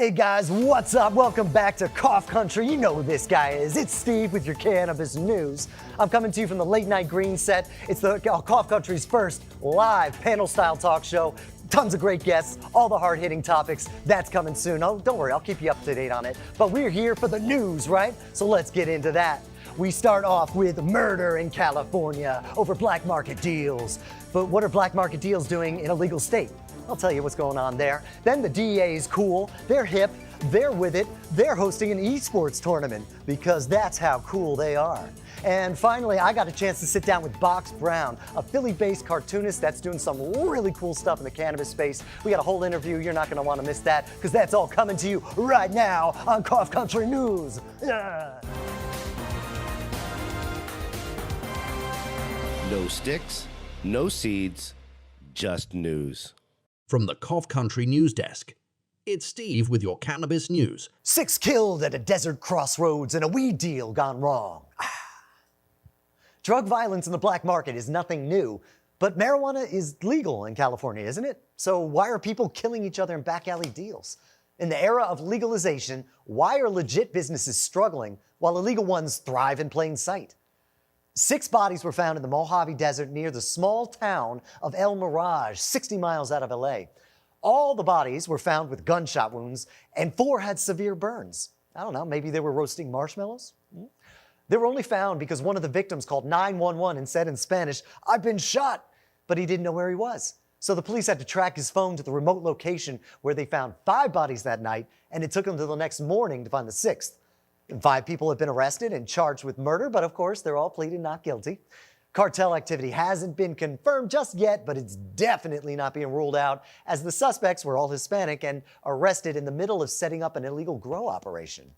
Hey guys, what's up? Welcome back to Cough Country. You know who this guy is. It's Steve with your cannabis news. I'm coming to you from the late night green set. It's the Cough Country's first live panel style talk show. Tons of great guests, all the hard hitting topics. That's coming soon. Oh, don't worry, I'll keep you up to date on it. But we're here for the news, right? So let's get into that. We start off with murder in California over black market deals. But what are black market deals doing in a legal state? I'll tell you what's going on there. Then the DEA is cool, they're hip, they're with it, they're hosting an esports tournament because that's how cool they are. And finally, I got a chance to sit down with Box Brown, a Philly-based cartoonist that's doing some really cool stuff in the cannabis space. We got a whole interview, you're not gonna wanna miss that because that's all coming to you right now on Cough Country News. Yeah. No sticks, no seeds, just news. From the Cough Country News Desk, it's Steve with your cannabis news. 6 killed at a desert crossroads and a weed deal gone wrong. Drug violence in the black market is nothing new, but marijuana is legal in California, isn't it? So why are people killing each other in back alley deals? In the era of legalization, why are legit businesses struggling while illegal ones thrive in plain sight? 6 bodies were found in the Mojave Desert near the small town of El Mirage, 60 miles out of LA. All the bodies were found with gunshot wounds, and 4 had severe burns. I don't know, maybe they were roasting marshmallows? They were only found because one of the victims called 911 and said in Spanish, "I've been shot," but he didn't know where he was. So the police had to track his phone to the remote location where they found 5 bodies that night, and it took them until the next morning to find the 6th. And 5 people have been arrested and charged with murder, but of course, they're all pleaded not guilty. Cartel activity hasn't been confirmed just yet, but it's definitely not being ruled out, as the suspects were all Hispanic and arrested in the middle of setting up an illegal grow operation.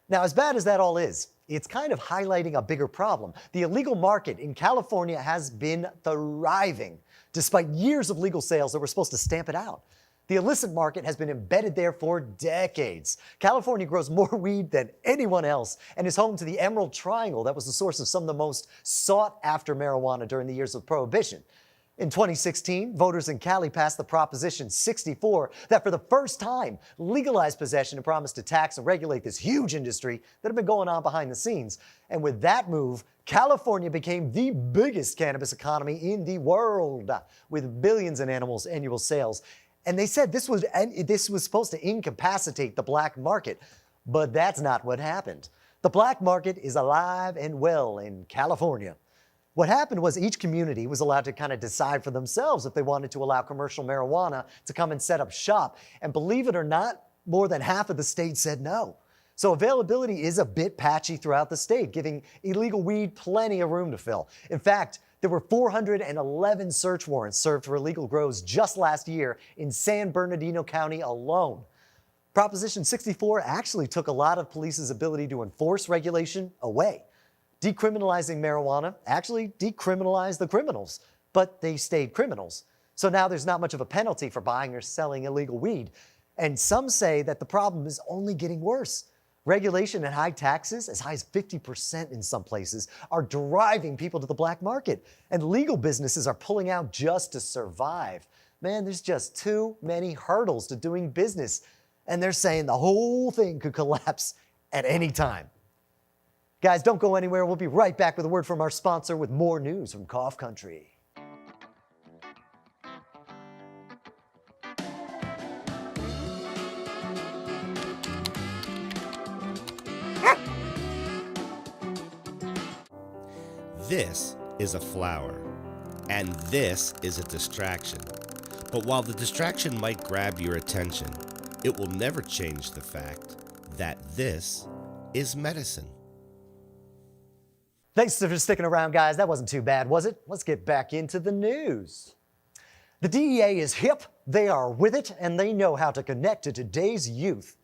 Now, as bad as that all is, it's kind of highlighting a bigger problem. The illegal market in California has been thriving, despite years of legal sales that were supposed to stamp it out. The illicit market has been embedded there for decades. California grows more weed than anyone else and is home to the Emerald Triangle that was the source of some of the most sought-after marijuana during the years of Prohibition. In 2016, voters in Cali passed the Proposition 64 that for the first time legalized possession and promised to tax and regulate this huge industry that had been going on behind the scenes. And with that move, California became the biggest cannabis economy in the world, with billions in animals' annual sales. And they said this was supposed to incapacitate the black market, but that's not what happened. The black market is alive and well in California. What happened was each community was allowed to kind of decide for themselves if they wanted to allow commercial marijuana to come and set up shop. And believe it or not, more than half of the state said no. So availability is a bit patchy throughout the state, giving illegal weed plenty of room to fill. In fact, there were 411 search warrants served for illegal grows just last year in San Bernardino County alone. Proposition 64 actually took a lot of police's ability to enforce regulation away. Decriminalizing marijuana actually decriminalized the criminals, but they stayed criminals. So now there's not much of a penalty for buying or selling illegal weed. And some say that the problem is only getting worse. Regulation and high taxes, as high as 50% in some places, are driving people to the black market. And legal businesses are pulling out just to survive. Man, there's just too many hurdles to doing business. And they're saying the whole thing could collapse at any time. Guys, don't go anywhere. We'll be right back with a word from our sponsor with more news from Cough Country. This is a flower, and this is a distraction. But while the distraction might grab your attention, it will never change the fact that this is medicine. Thanks for sticking around, guys. That wasn't too bad, was it? Let's get back into the news. The DEA is hip, they are with it, and they know how to connect to today's youth.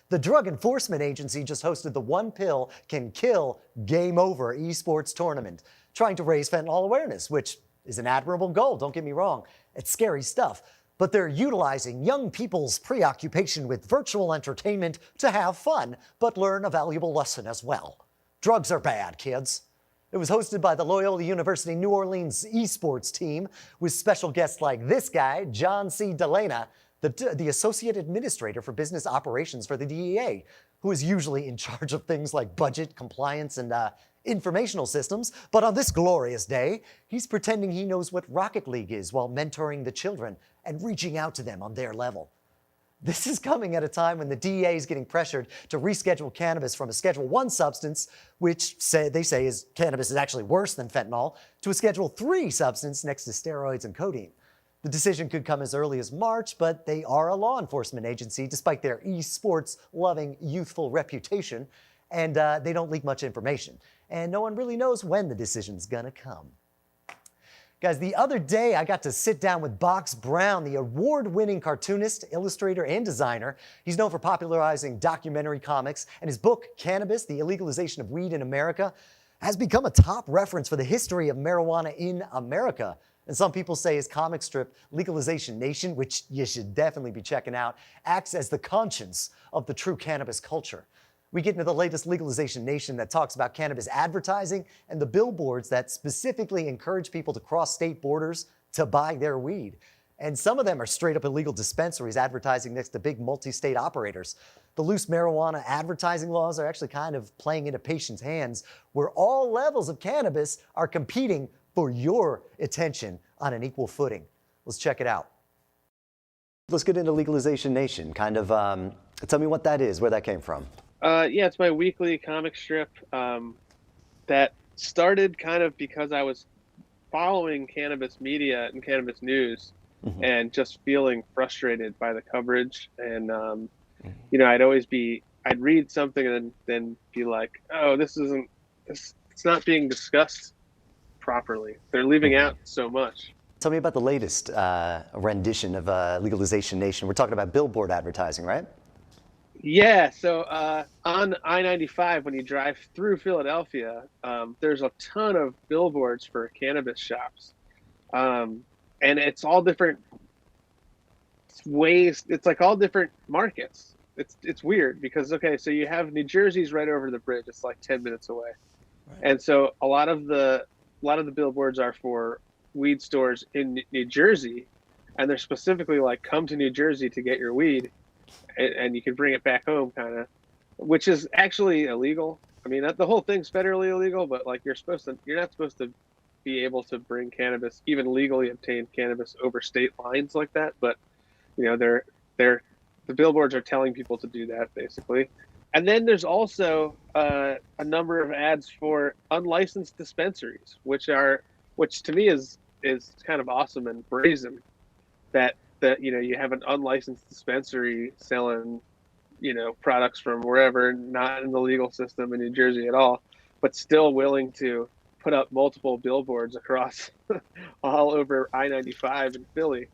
The Drug Enforcement Agency just hosted the One Pill Can Kill Game Over esports tournament, trying to raise fentanyl awareness, which is an admirable goal, don't get me wrong. It's scary stuff. But they're utilizing young people's preoccupation with virtual entertainment to have fun, but learn a valuable lesson as well. Drugs are bad, kids. It was hosted by the Loyola University New Orleans esports team with special guests like this guy, John C. Delana, the associate administrator for business operations for the DEA, who is usually in charge of things like budget, compliance, and informational systems. But on this glorious day, he's pretending he knows what Rocket League is while mentoring the children and reaching out to them on their level. This is coming at a time when the DEA is getting pressured to reschedule cannabis from a Schedule 1 substance, which they say is cannabis is actually worse than fentanyl, to a Schedule 3 substance next to steroids and codeine. The decision could come as early as March, but they are a law enforcement agency despite their esports-loving youthful reputation, and they don't leak much information. And no one really knows when the decision's gonna come. Guys, the other day I got to sit down with Box Brown, the award-winning cartoonist, illustrator, and designer. He's known for popularizing documentary comics, and his book, Cannabis, The Illegalization of Weed in America, has become a top reference for the history of marijuana in America. And some people say his comic strip, Legalization Nation, which you should definitely be checking out, acts as the conscience of the true cannabis culture. We get into the latest Legalization Nation that talks about cannabis advertising and the billboards that specifically encourage people to cross state borders to buy their weed. And some of them are straight up illegal dispensaries advertising next to big multi-state operators. The loose marijuana advertising laws are actually kind of playing into patients' hands, where all levels of cannabis are competing for your attention on an equal footing. Let's check it out. Let's get into Legalization Nation. Kind of tell me what that is, where that came from. Yeah, it's my weekly comic strip that started kind of because I was following cannabis media and cannabis news and just feeling frustrated by the coverage. And, you know, I'd read something and then be like, oh, it's not being discussed properly. They're leaving out so much. Tell me about the latest rendition of Legalization Nation. We're talking about billboard advertising, right? Yeah, so on I-95, when you drive through Philadelphia, there's a ton of billboards for cannabis shops. And it's all different ways. It's like all different markets. It's weird because, okay, so you have New Jersey's right over the bridge. It's like 10 minutes away. Right. And so a lot of the billboards are for weed stores in New Jersey, and they're specifically like, come to New Jersey to get your weed. And you can bring it back home, kind of, which is actually illegal. I mean, the whole thing's federally illegal, but like you're not supposed to be able to bring cannabis, even legally obtained cannabis, over state lines like that. But you know, the billboards are telling people to do that basically. And then there's also a number of ads for unlicensed dispensaries, which to me is kind of awesome and brazen. That you know, you have an unlicensed dispensary selling, you know, products from wherever, not in the legal system in New Jersey at all, but still willing to put up multiple billboards across all over I-95 in Philly.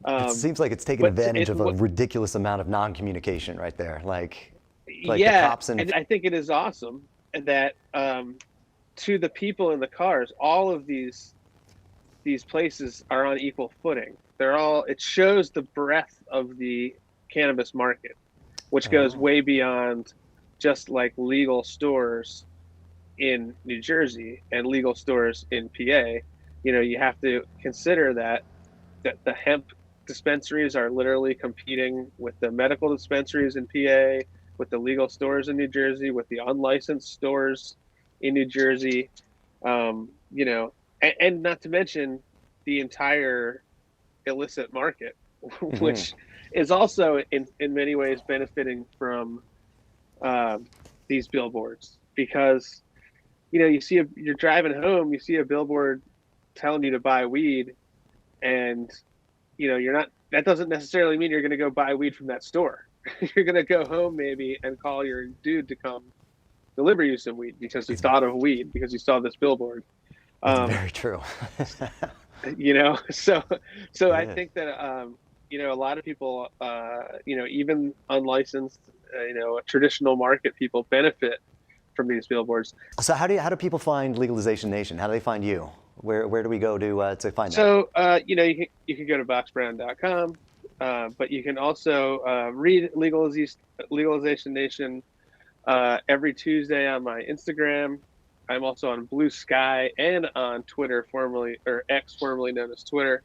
It seems like it's taking advantage of a ridiculous amount of non-communication right there. Like yeah, the cops and I think it is awesome that to the people in the cars, all of these places are on equal footing. It shows the breadth of the cannabis market, which goes way beyond just like legal stores in New Jersey and legal stores in PA. You know, you have to consider that the hemp dispensaries are literally competing with the medical dispensaries in PA, with the legal stores in New Jersey, with the unlicensed stores in New Jersey, you know, and not to mention the entire illicit market, which is also in many ways benefiting from these billboards, because you know, you're driving home, you see a billboard telling you to buy weed, and you know, that doesn't necessarily mean you're going to go buy weed from that store. You're going to go home maybe and call your dude to come deliver you some weed because you thought of weed because you saw this billboard. Very true. You know, so yeah. I think that you know, a lot of people, you know, even unlicensed, you know, traditional market people benefit from these billboards. So how do people find Legalization Nation? How do they find you? Where do we go to find that? So you know, you can go to boxbrown.com, but you can also read Legalization Nation every Tuesday on my Instagram. I'm also on Blue Sky and on Twitter, formerly X, formerly known as Twitter.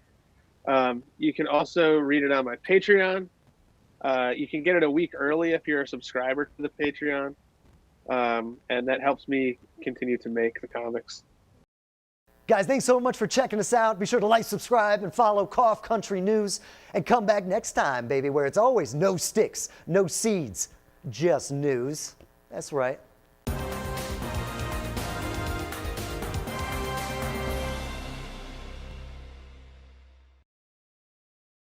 You can also read it on my Patreon. You can get it a week early if you're a subscriber to the Patreon. And that helps me continue to make the comics. Guys, thanks so much for checking us out. Be sure to like, subscribe, and follow Cough Country News. And come back next time, baby, where it's always no sticks, no seeds, just news. That's right.